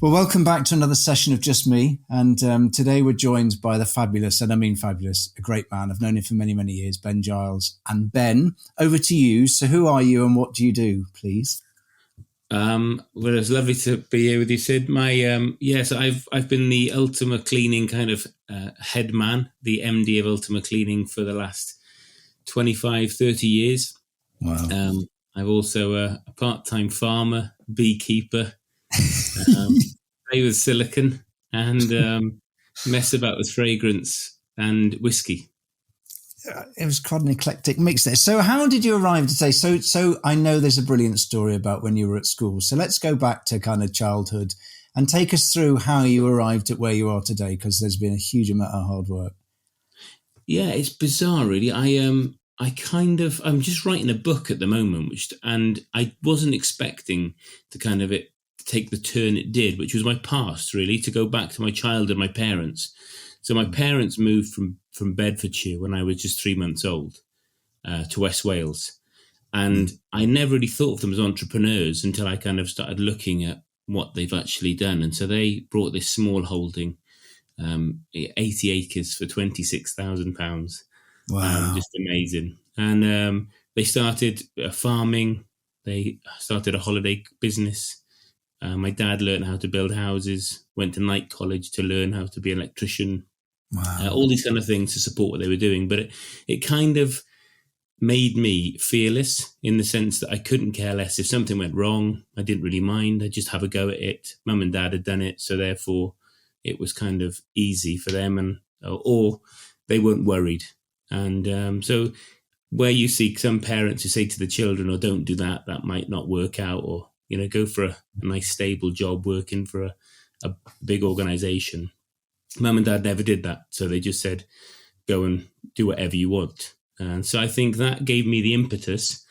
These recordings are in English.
Well, welcome back to another session of Just Me. And today we're joined by the fabulous, and I mean fabulous, a great man. I've known him for many, many years, Ben Giles. And Ben, over to you. So who are you and what do you do, please? Well, it's lovely to be here with you, Sid. So I've been the Ultima Cleaning kind of head man, the MD of Ultima Cleaning for the last 25, 30 years. Wow. I'm also a part-time farmer, beekeeper, play with silicon and mess about with fragrance and whiskey. It was quite an eclectic mix there. So how did you arrive today? So I know there's a brilliant story about when you were at school. So let's go back to kind of childhood and take us through how you arrived at where you are today, because there's been a huge amount of hard work. Yeah, it's bizarre, really. I'm just writing a book at the moment, and I wasn't expecting to kind of it to take the turn it did, which was my past, really, to go back to my childhood, my parents. So my parents moved from Bedfordshire when I was just 3 months old to West Wales. And I never really thought of them as entrepreneurs until I kind of started looking at what they've actually done. And so they brought this small holding, 80 acres for £26,000. Wow. Just amazing. And they started farming. They started a holiday business. My dad learned how to build houses, went to night college to learn how to be an electrician. Wow. All these kind of things to support what they were doing. But it kind of made me fearless in the sense that I couldn't care less. If something went wrong, I didn't really mind. I'd just have a go at it. Mum and Dad had done it, so therefore it was kind of easy for them, or they weren't worried. And so where you see some parents who say to the children, "Oh, don't do that, that might not work out," or go for a nice stable job working for a big organisation. Mum and Dad never did that. So they just said, go and do whatever you want. And so I think that gave me the impetus.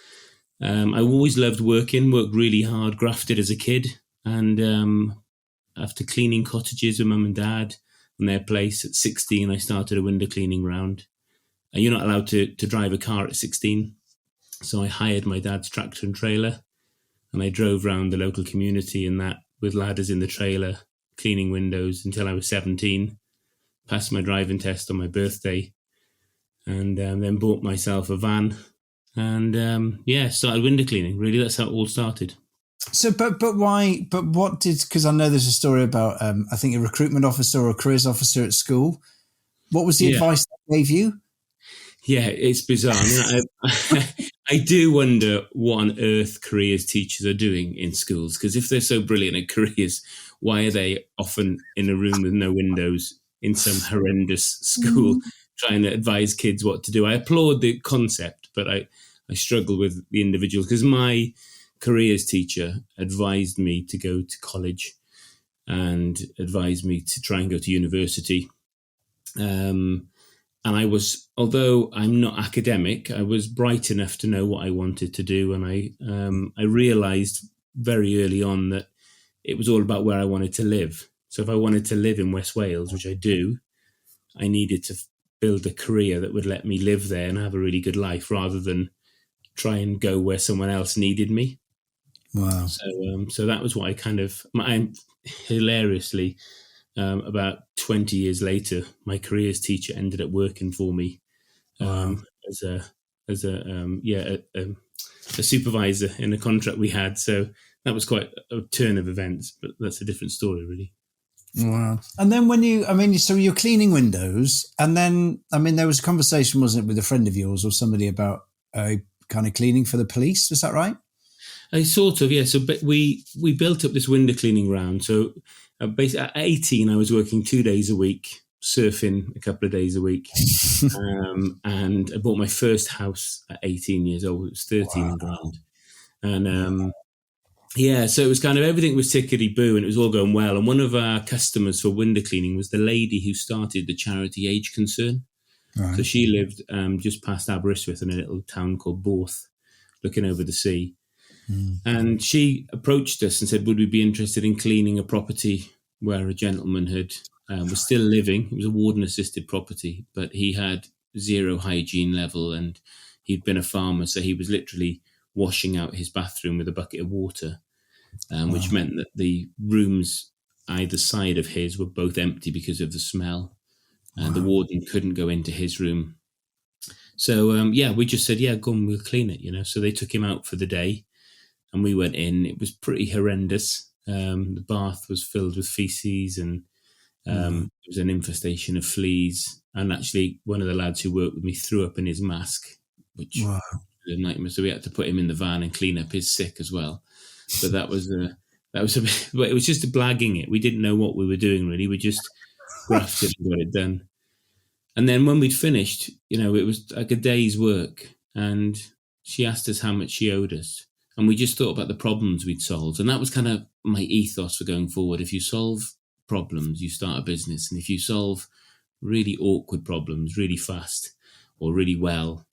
I always loved worked really hard, grafted as a kid. And after cleaning cottages with Mum and Dad on their place at 16, I started a window cleaning round. You're not allowed to drive a car at 16. So I hired my dad's tractor and trailer, and I drove around the local community in that with ladders in the trailer, cleaning windows until I was 17, passed my driving test on my birthday, and then bought myself a van and started window cleaning. Really, that's how it all started. So, but why, but what did, because I know there's a story about, I think a recruitment officer or a careers officer at school. What was the advice they gave you? Yeah, it's bizarre. I do wonder what on earth careers teachers are doing in schools, because if they're so brilliant at careers, why are they often in a room with no windows in some horrendous school trying to advise kids what to do? I applaud the concept, but I struggle with the individuals, because my careers teacher advised me to go to college and advised me to try and go to university. And I was, although I'm not academic, I was bright enough to know what I wanted to do. And I realised very early on that it was all about where I wanted to live. So if I wanted to live in West Wales, which I do, I needed to build a career that would let me live there and have a really good life, rather than try and go where someone else needed me. Wow. So that was what I'm hilariously, about 20 years later, my careers teacher ended up working for me as a supervisor in a contract we had. So that was quite a turn of events, but that's a different story, really. Wow. And then so you're cleaning windows, and then, there was a conversation, wasn't it, with a friend of yours or somebody about kind of cleaning for the police. Was that right? Sort of, yeah. So we built up this window cleaning round. So basically at 18, I was working 2 days a week, surfing a couple of days a week. And I bought my first house at 18 years old. It was 13 grand. And so it was kind of, everything was tickety-boo and it was all going well. And one of our customers for window cleaning was the lady who started the charity Age Concern. Right. So she lived just past Aberystwyth in a little town called Borth, looking over the sea. And she approached us and said, would we be interested in cleaning a property where a gentleman was still living? It was a warden-assisted property, but he had zero hygiene level, and he'd been a farmer, so he was literally washing out his bathroom with a bucket of water, which meant that the rooms either side of his were both empty because of the smell, and the Wow. warden couldn't go into his room. So we just said, yeah, go and we'll clean it. So they took him out for the day, and we went in. It was pretty horrendous. The bath was filled with feces, and Wow. there was an infestation of fleas. And actually, one of the lads who worked with me threw up in his mask, which Wow. was a nightmare. So we had to put him in the van and clean up his sick as well. But that was a bit, but it was just blagging it. We didn't know what we were doing really. We just grafted and got it done. And then when we'd finished, it was like a day's work, and she asked us how much she owed us. And we just thought about the problems we'd solved. And that was kind of my ethos for going forward. If you solve problems, you start a business. And if you solve really awkward problems really fast or really well,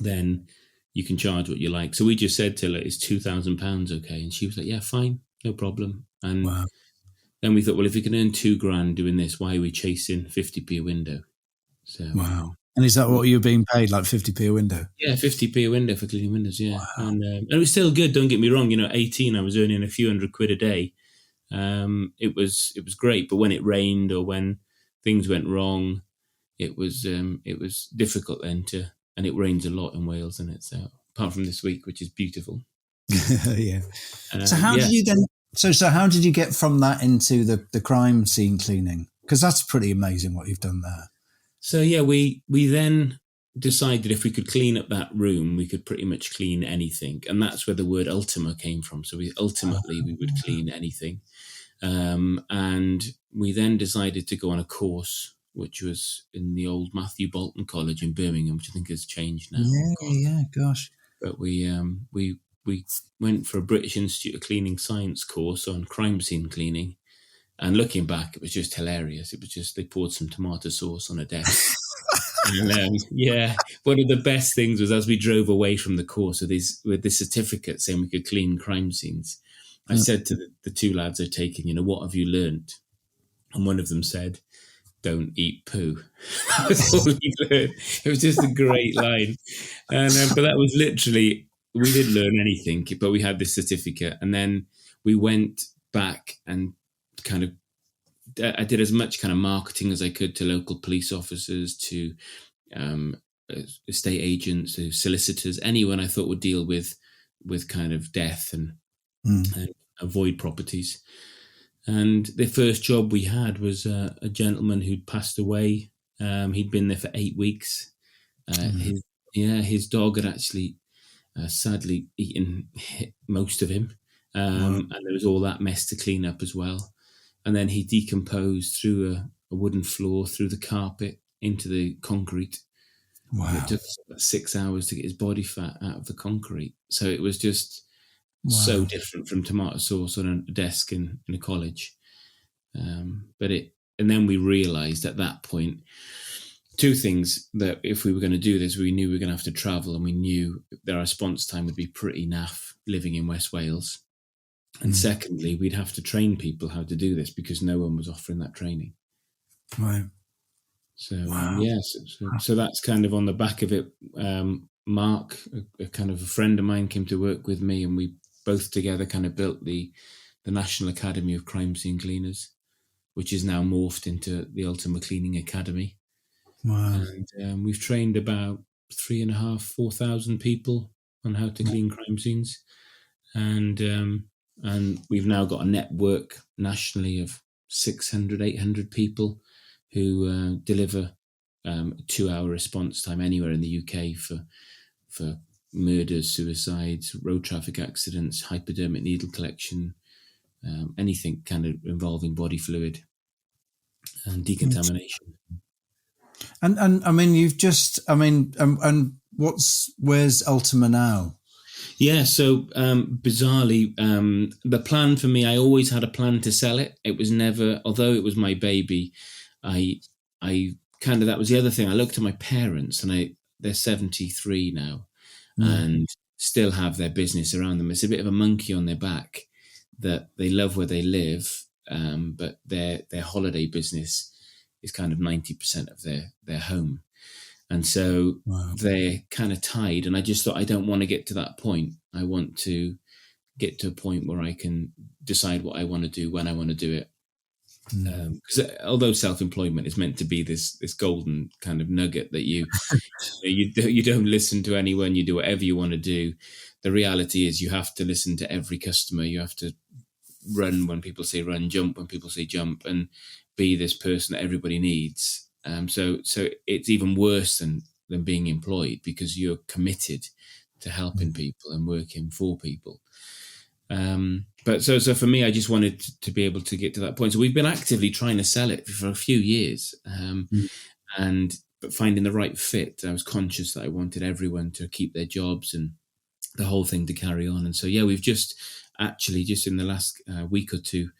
then you can charge what you like. So we just said to her, it's £2,000, okay? And she was like, yeah, fine, no problem. And Wow. then we thought, well, if we can earn £2,000 doing this, why are we chasing 50p a window? So Wow. And is that what you're being paid, like 50p a window? Yeah, 50p a window for cleaning windows, yeah. Wow. And it was still good, don't get me wrong. 18, I was earning a few £100 a day. It was great, but when it rained or when things went wrong, it was difficult then and it rains a lot in Wales, and it's apart from this week, which is beautiful. Yeah. So how did you then? So how did you get from that into the crime scene cleaning? Because that's pretty amazing what you've done there. So yeah, we then decided if we could clean up that room, we could pretty much clean anything, and that's where the word ultima came from. So we would clean anything, and we then decided to go on a course which was in the old Matthew Bolton College in Birmingham, which I think has changed now. Yeah, gosh. But we went for a British Institute of Cleaning Science course on crime scene cleaning. And looking back, it was just hilarious. It was just, they poured some tomato sauce on a desk. And one of the best things was as we drove away from the course with this certificate saying we could clean crime scenes, I said to the two lads I'd taken, what have you learned? And one of them said, don't eat poo. That's all he learned. It was just a great line. And but that was literally, we didn't learn anything, but we had this certificate. And then we went back and I did as much kind of marketing as I could to local police officers, to estate agents, to solicitors, anyone I thought would deal with kind of death and avoid properties. And the first job we had was a gentleman who'd passed away. He'd been there for 8 weeks. His dog had actually sadly eaten most of him. And there was all that mess to clean up as well. And then he decomposed through a wooden floor, through the carpet, into the concrete. Wow. And it took about 6 hours to get his body fat out of the concrete. So it was just so different from tomato sauce on a desk in a college. And then we realised at that point, two things, that if we were going to do this, we knew we were going to have to travel, and we knew that our response time would be pretty naff living in West Wales. And secondly, we'd have to train people how to do this because no one was offering that training. Right. So, so that's kind of on the back of it. Mark, a kind of a friend of mine, came to work with me, and we both together kind of built the National Academy of Crime Scene Cleaners, which is now morphed into the Ultima Cleaning Academy. Wow. And we've trained about 3,500-4,000 people on how to clean crime scenes. And we've now got a network nationally of 600-800 people who deliver a 2-hour response time anywhere in the UK for murders, suicides, road traffic accidents, hypodermic needle collection, anything kind of involving body fluid and decontamination. And I mean, where's Ultima now? Yeah, so bizarrely, the plan for me, I always had a plan to sell it. It was never, although it was my baby, I kind of, that was the other thing. I looked at my parents, and they're 73 now and still have their business around them. It's a bit of a monkey on their back, that they love where they live, but their holiday business is kind of 90% of their home. And so they're kind of tied. And I just thought, I don't want to get to that point. I want to get to a point where I can decide what I want to do, when I want to do it. Because although self-employment is meant to be this golden kind of nugget that you don't listen to anyone, you do whatever you want to do. The reality is you have to listen to every customer. You have to run when people say run, jump when people say jump, and be this person that everybody needs. So it's even worse than being employed, because you're committed to helping people and working for people. But so for me, I just wanted to be able to get to that point. So we've been actively trying to sell it for a few years, but finding the right fit. I was conscious that I wanted everyone to keep their jobs and the whole thing to carry on. And so, yeah, we've just in the last week or two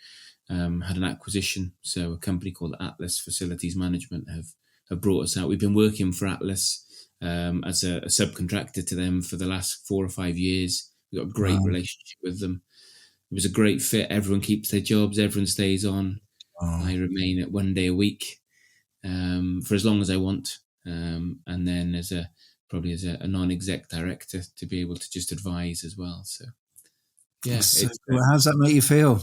had an acquisition. So a company called Atlas Facilities Management have brought us out. We've been working for Atlas as a subcontractor to them for the last 4 or 5 years. We've got a great relationship with them. It was a great fit. Everyone keeps their jobs. Everyone stays on. I remain at 1 day a week for as long as I want. And then as a non-exec director to be able to just advise as well. So, yeah. So, how does that make you feel?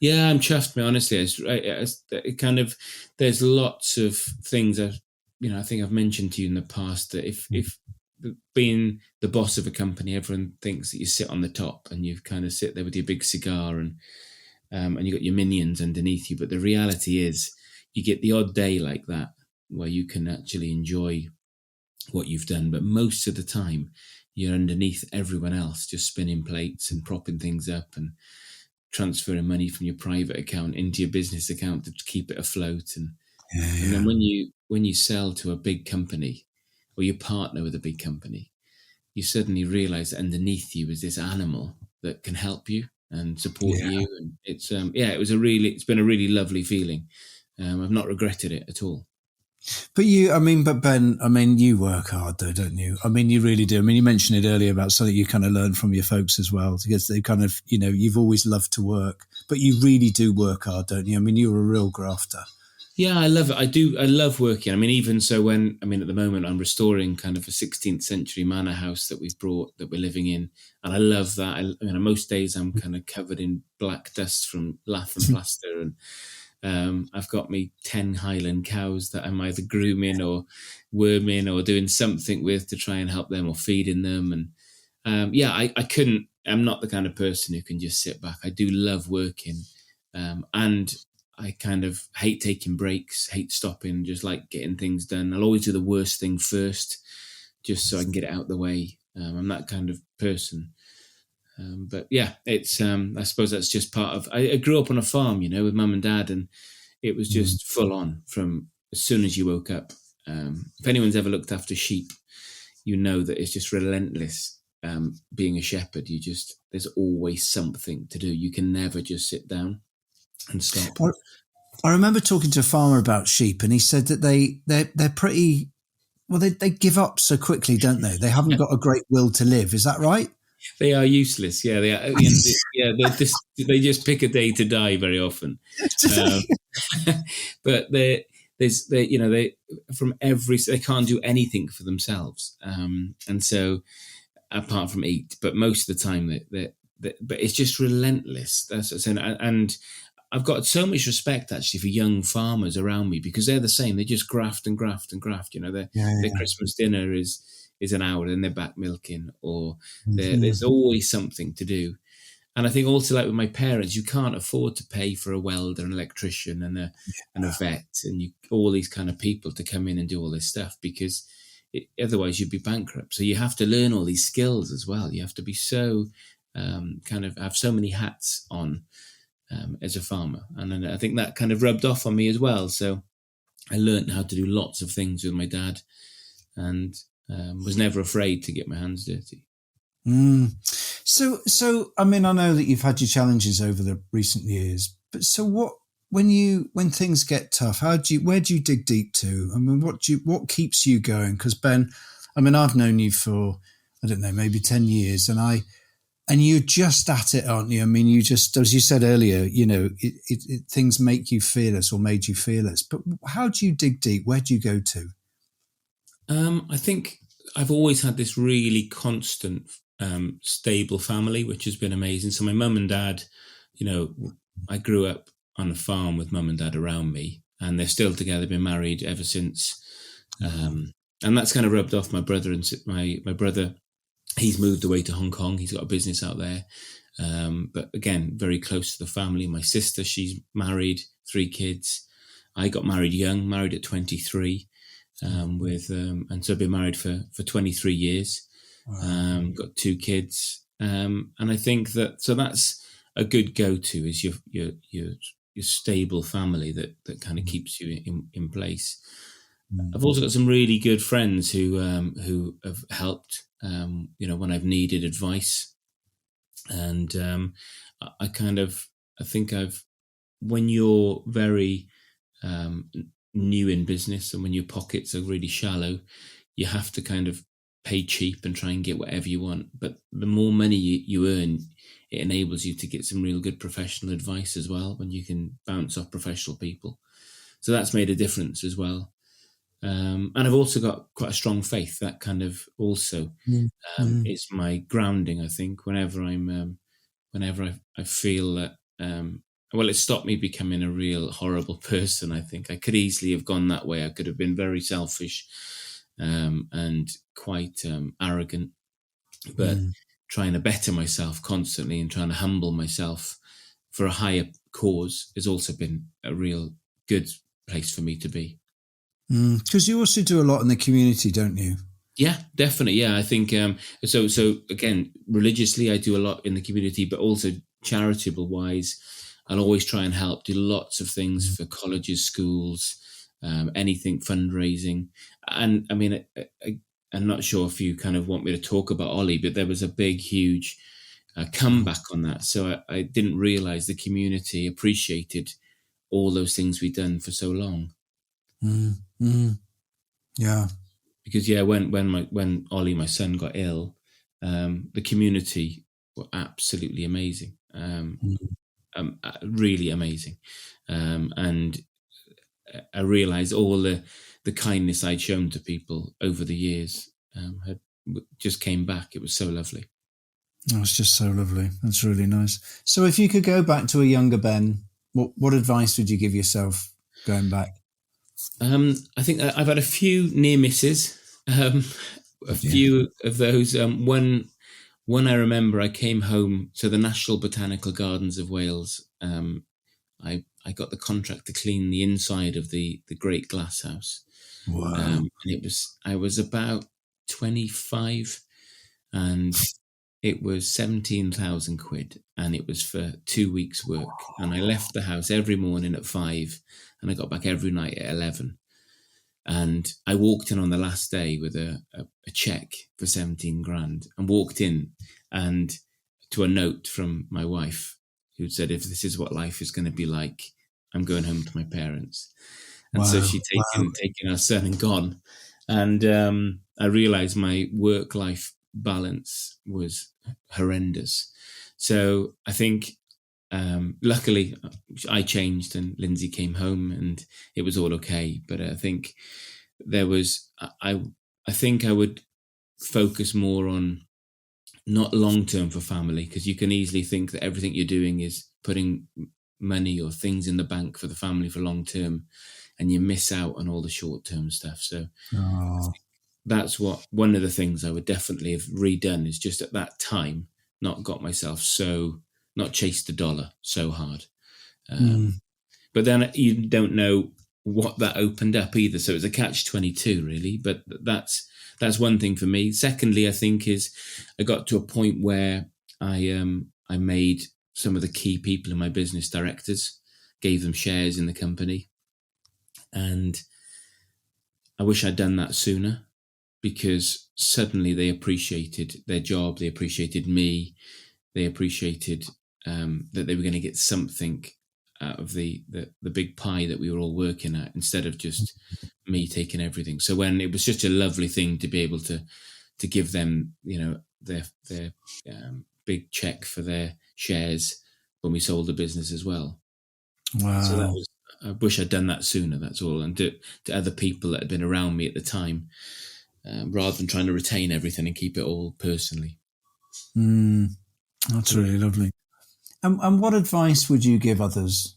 Yeah, I'm chuffed, man, honestly. It kind of, there's lots of things I think I've mentioned to you in the past, that if being the boss of a company, everyone thinks that you sit on the top and you kind of sit there with your big cigar and you got your minions underneath you. But the reality is you get the odd day like that where you can actually enjoy what you've done. But most of the time you're underneath everyone else, just spinning plates and propping things up and transferring money from your private account into your business account to keep it afloat. And then when you sell to a big company, or you partner with a big company, you suddenly realize that underneath you is this animal that can help you and support you. And it's it's been a really lovely feeling. I've not regretted it at all. But Ben, you work hard though, don't you? You really do. You mentioned it earlier about something you kind of learned from your folks as well, because they kind of, you've always loved to work, but you really do work hard, don't you? You're a real grafter. Yeah, I love it. I do. I love working. Even so at the moment I'm restoring kind of a 16th century manor house that we've brought, that we're living in. And I love that. Most days I'm kind of covered in black dust from lath and plaster. And I've got me 10 Highland cows that I'm either grooming or worming or doing something with to try and help them, or feeding them. And I'm not the kind of person who can just sit back. I do love working. And I kind of hate taking breaks, hate stopping, just like getting things done. I'll always do the worst thing first, just so I can get it out of the way. I'm that kind of person. But yeah, it's I suppose that's just part of. I grew up on a farm, with mum and dad, and it was just full on from as soon as you woke up. If anyone's ever looked after sheep, you know that it's just relentless. Being a shepherd, there's always something to do. You can never just sit down and stop. I remember talking to a farmer about sheep, and he said that they're pretty. Well, they give up so quickly, don't they? They haven't got a great will to live. Is that right? They are useless. Yeah, they are. They just pick a day to die very often. But they can't do anything for themselves, and so apart from eat. But most of the time, but it's just relentless. That's what I'm saying. And I've got so much respect actually for young farmers around me, because they're the same. They just graft and graft and graft. Their Christmas dinner is an hour, and they're back milking, or there's always something to do. And I think also, like with my parents, you can't afford to pay for a welder, an electrician, and a vet, and all these kind of people to come in and do all this stuff, because otherwise you'd be bankrupt. So you have to learn all these skills as well. You have to be so kind of have so many hats on as a farmer. And I think that kind of rubbed off on me as well. So I learned how to do lots of things with my dad, and was never afraid to get my hands dirty. So I know that you've had your challenges over the recent years, but so when things get tough, where do you dig deep to? What keeps you going? Because Ben, I've known you for, I don't know, maybe 10 years, and you're just at it, aren't you? You just, as you said earlier, things make you fearless, or made you fearless. But how do you dig deep? Where do you go to? I think I've always had this really constant, stable family, which has been amazing. So my mum and dad, I grew up on a farm with mum and dad around me, and they're still together, been married ever since. And that's kind of rubbed off my brother. And my brother, he's moved away to Hong Kong. He's got a business out there. But again, very close to the family. My sister, she's married, 3 kids. I got married young, married at 23, and so I've been married for 23 years. Wow. Got 2 kids, and I think that's a good go-to, is your stable family that kind of keeps you in place. I've also got some really good friends who have helped, when I've needed advice, and I think when you're very new in business and when your pockets are really shallow, you have to kind of pay cheap and try and get whatever you want. But the more money you earn, it enables you to get some real good professional advice as well, when you can bounce off professional people. So that's made a difference as well. And I've also got quite a strong faith. That kind of also is my grounding, I think. Whenever I feel that, it stopped me becoming a real horrible person. I think I could easily have gone that way. I could have been very selfish and quite arrogant, but trying to better myself constantly and trying to humble myself for a higher cause has also been a real good place for me to be. Because you also do a lot in the community, don't you? Yeah, definitely. Yeah, I think so again, religiously I do a lot in the community, but also charitable wise, I'll always try and help, do lots of things for colleges, schools, anything fundraising. And I mean, I'm not sure if you kind of want me to talk about Ollie, but there was a big, huge comeback on that. So I didn't realize the community appreciated all those things we'd done for so long. Yeah. Because when Ollie, my son, got ill, the community were absolutely amazing, really amazing, and I realised all the kindness I'd shown to people over the years had just came back. It was so lovely. Oh, it's just so lovely. That's really nice. So, if you could go back to a younger Ben, what advice would you give yourself going back? I think I've had a few near misses. A few of those. One I remember, I came home to the National Botanical Gardens of Wales. I got the contract to clean the inside of the Great Glass House. Wow. And I was about 25, and it was 17,000 quid, and it was for 2 weeks' work. And I left the house every morning at 5, and I got back every night at 11. And I walked in on the last day with a check for 17 grand, and walked in and to a note from my wife who said, if this is what life is going to be like, I'm going home to my parents. And so she'd taken our son and gone. And I realized my work-life balance was horrendous. So I think luckily I changed and Lindsay came home and it was all okay. But I think I think I would focus more on not long-term for family, because you can easily think that everything you're doing is putting money or things in the bank for the family for long-term, and you miss out on all the short-term stuff. So that's one of the things I would definitely have redone, is just at that time not got myself not chased the dollar so hard. But then you don't know what that opened up either. So it's a catch-22 really, but that's one thing for me. Secondly, I think is I got to a point where I made some of the key people in my business directors, gave them shares in the company. And I wish I'd done that sooner, because suddenly they appreciated their job. They appreciated me. They appreciated that they were going to get something out of the big pie that we were all working at, instead of just me taking everything. So when it was such a lovely thing to be able to give them, their big check for their shares when we sold the business as well. Wow. So I wish I'd done that sooner. That's all. And to other people that had been around me at the time, rather than trying to retain everything and keep it all personally. That's really lovely. And what advice would you give others?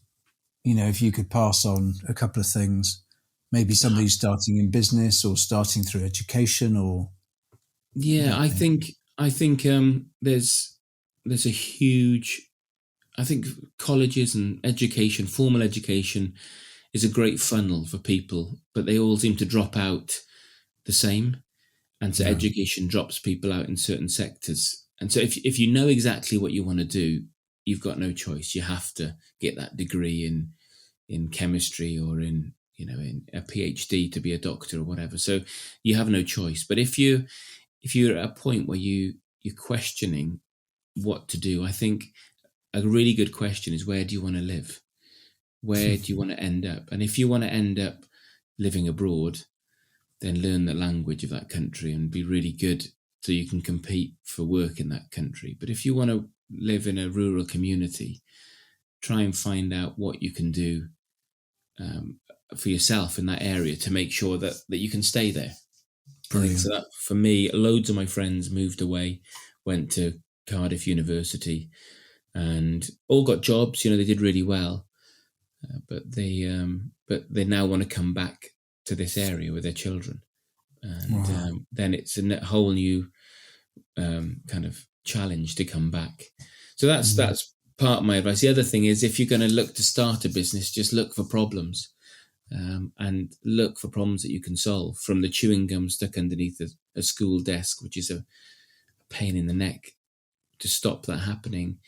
if you could pass on a couple of things, maybe somebody starting in business or starting through education, or what do Yeah, you I think? think there's a huge. I think colleges and education, formal education, is a great funnel for people, but they all seem to drop out the same. And so Yeah, education drops people out in certain sectors. And so if you know exactly what you want to do, you've got no choice. You have to get that degree in chemistry or in a PhD to be a doctor or whatever. So you have no choice. But if you're at a point where you're questioning what to do, I think a really good question is, where do you want to live? Where do you want to end up? And if you want to end up living abroad, then learn the language of that country and be really good so you can compete for work in that country. But if you want to live in a rural community, try and find out what you can do for yourself in that area to make sure that you can stay there. I think so. brilliant. That for me, loads of my friends moved away, went to Cardiff University, and all got jobs. They did really well, but they now want to come back to this area with their children, and Wow. then it's a whole new kind of challenge to come back. So that's part of my advice. The other thing is, if you're going to look to start a business, just look for problems. And look for problems that you can solve, from the chewing gum stuck underneath a school desk, which is a pain in the neck, to stop that happening.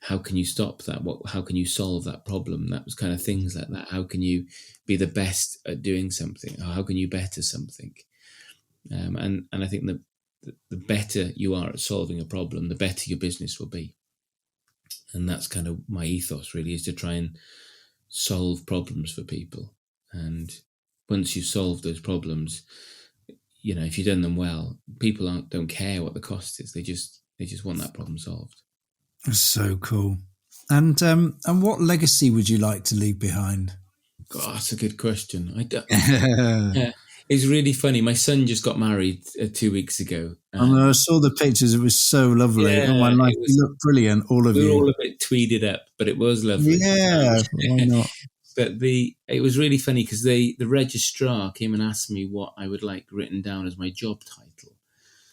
How can you stop that? How can you solve that problem? That was kind of things like that. How can you be the best at doing something? Or how can you better something? And I think the better you are at solving a problem, the better your business will be. And that's kind of my ethos, really, is to try and solve problems for people. And once you've solved those problems, if you've done them well, people don't care what the cost is. They just want that problem solved. That's so cool. And what legacy would you like to leave behind? God, that's a good question. Yeah, it's really funny. My son just got married 2 weeks ago. And I saw the pictures. It was so lovely. Oh my Yeah, life, it you was. look brilliant, all of We were you. all a bit tweeded up, but it was lovely. Yeah, why not? But it was really funny because the registrar came and asked me what I would like written down as my job title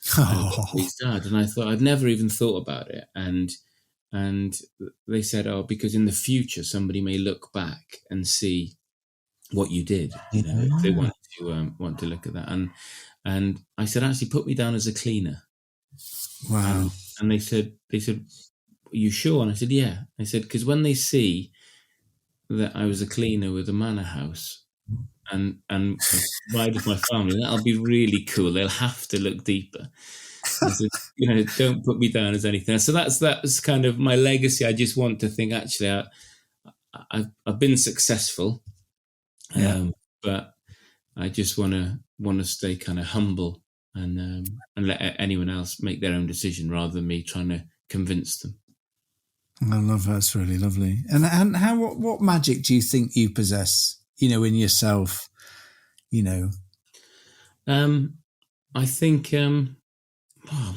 for Oh, his dad, and I thought, I'd never even thought about it, and they said, oh, because in the future somebody may look back and see what you did, if they yeah. want to look at that, and I said, actually, put me down as a cleaner, Wow. and they said, are you sure? And I said, yeah. I said, because when they see that I was a cleaner with a manor house and I ride with my family, that'll be really cool. They'll have to look deeper. I said, don't put me down as anything. So that's kind of my legacy. I just want to think, actually, I've been successful, Yeah. but I just want to stay kind of humble and let anyone else make their own decision rather than me trying to convince them. I love that. It's really lovely. And what magic do you think you possess, in yourself, I think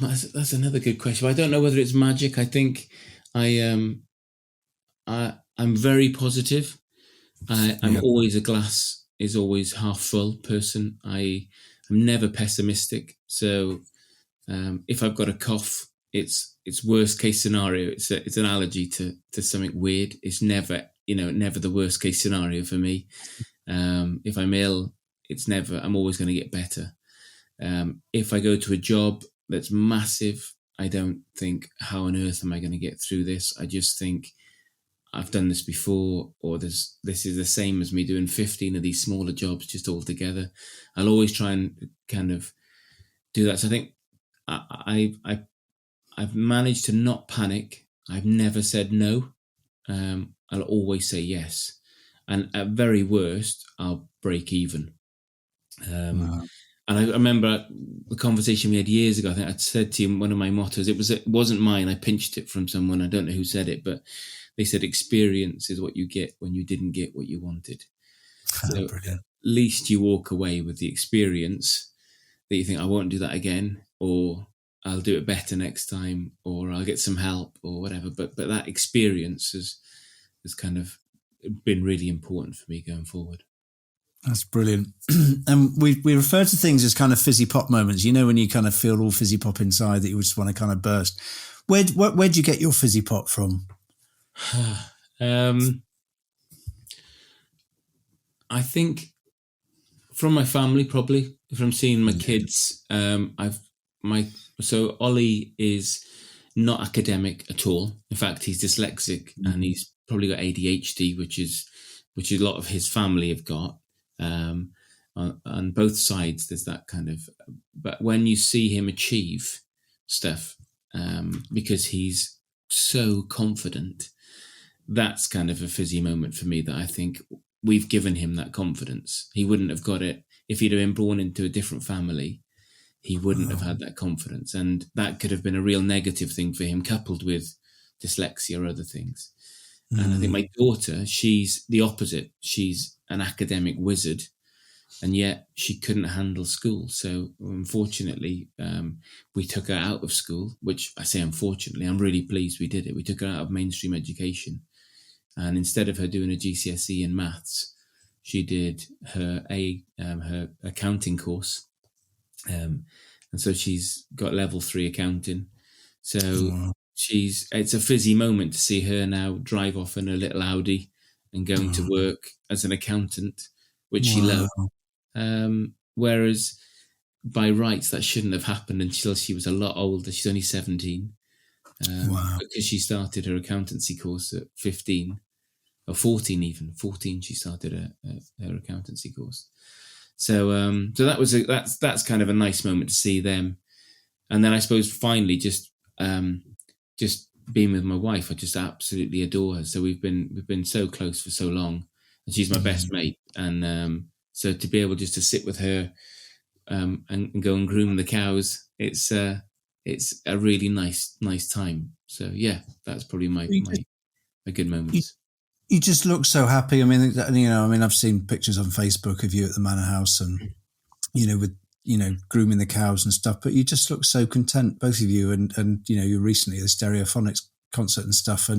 that's another good question. I don't know whether it's magic. I think I'm very positive. I'm Yeah. always a glass is always half full person. I'm never pessimistic. So if I've got a cough, it's worst case scenario. It's an allergy to something weird. It's never the worst case scenario for me. If I'm ill, I'm always going to get better. If I go to a job that's massive, I don't think, how on earth am I going to get through this? I just think, I've done this before, or this is the same as me doing 15 of these smaller jobs just all together. I'll always try and kind of do that. So I think I've managed to not panic. I've never said no. I'll always say yes. And at very worst, I'll break even. Wow. And I remember the conversation we had years ago. I think I'd said to him, one of my mottos, it wasn't mine. I pinched it from someone. I don't know who said it, but they said, experience is what you get when you didn't get what you wanted. So at Brilliant. least you walk away with the experience that you think, I won't do that again, or I'll do it better next time, or I'll get some help or whatever. But that experience has kind of been really important for me going forward. That's brilliant. And we refer to things as kind of fizzy pop moments. You know, when you kind of feel all fizzy pop inside that you just want to kind of burst. Where'd you get your fizzy pop from? I think from my family, probably from seeing my kids. So Ollie is not academic at all. In fact, he's dyslexic and he's probably got ADHD, which is a lot of his family have got. On both sides, there's that kind of. But when you see him achieve stuff, because he's so confident, that's kind of a fizzy moment for me. That I think we've given him that confidence. He wouldn't have got it if he'd have been born into a different family. He wouldn't have had that confidence, and that could have been a real negative thing for him, coupled with dyslexia or other things. And I think my daughter, she's the opposite. She's an academic wizard, and yet she couldn't handle school. So unfortunately, we took her out of school, which I say unfortunately, I'm really pleased we did it. We took her out of mainstream education. And instead of her doing a GCSE in maths, she did her accounting course. And so she's got level 3 accounting. So it's a fizzy moment to see her now drive off in a little Audi and going to work as an accountant, which she loved. Whereas by rights, that shouldn't have happened until she was a lot older. She's only 17. Because she started her accountancy course at 15 or 14 even. 14 she started her accountancy course. So that's kind of a nice moment to see them. And then I suppose finally just being with my wife, I just absolutely adore her. So we've been so close for so long, and she's my best mate. And so to be able just to sit with her and go and groom the cows, it's a really nice time. So yeah, that's probably my good moments. You just look so happy. I mean, I've seen pictures on Facebook of you at the Manor House, and with grooming the cows and stuff. But you just look so content, both of you, and you recently at the Stereophonics concert and stuff.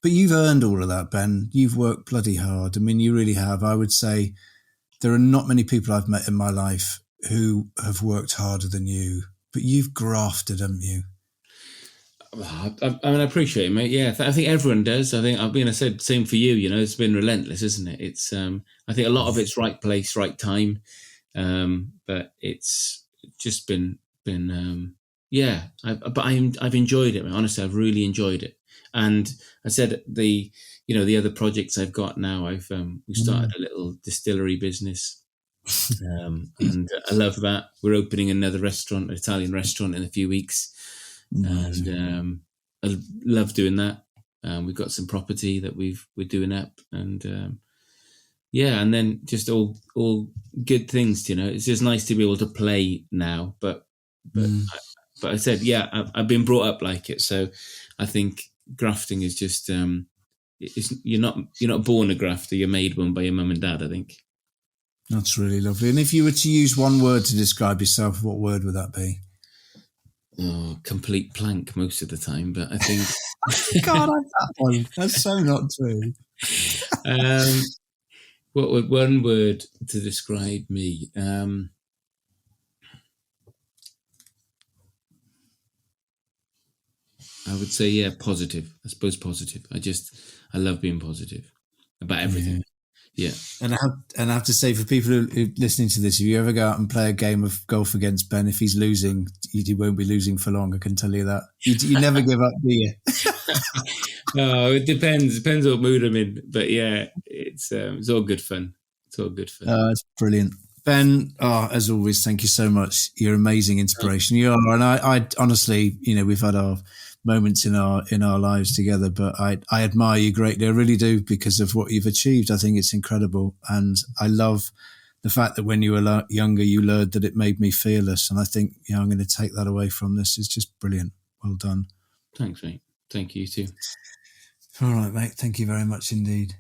But you've earned all of that, Ben. You've worked bloody hard. I mean, you really have. I would say there are not many people I've met in my life who have worked harder than you. But you've grafted, haven't you? I I appreciate it, mate. Yeah, I think everyone does. I said, same for you. It's been relentless, isn't it? It's I think a lot of it's right place, right time. But it's just been I've enjoyed it. Honestly, I've really enjoyed it. And I said the other projects I've got now. We've started a little distillery business. And I love that. We're opening another Italian restaurant in a few weeks. And I love doing that. We've got some property that we're doing up, and and then just all good things. It's just nice to be able to play now. But I said, I've been brought up like it, so I think grafting is just you're not born a grafter. You're made one by your mum and dad, I think. That's really lovely. And if you were to use one word to describe yourself, what word would that be? Oh, complete plank most of the time, but I think God, that one. That's so not true. What would one word to describe me? I would say positive. I suppose positive. I love being positive about everything. Yeah. And I have to say, for people who are listening to this, if you ever go out and play a game of golf against Ben, if he's losing, he won't be losing for long. I can tell you that. You never give up, do you? Oh, it depends. Depends what mood I'm in. But yeah, it's all good fun. It's all good fun. It's brilliant. Ben, as always, thank you so much. You're amazing inspiration. You are, and I honestly, we've had our moments in our lives together, but I admire you greatly. I really do, because of what you've achieved. I think it's incredible, and I love the fact that when you were younger, you learned that it made me fearless, and I think I'm going to take that away from this. It's just brilliant. Well done. Thanks, mate. Thank you too. All right, mate. Thank you very much indeed.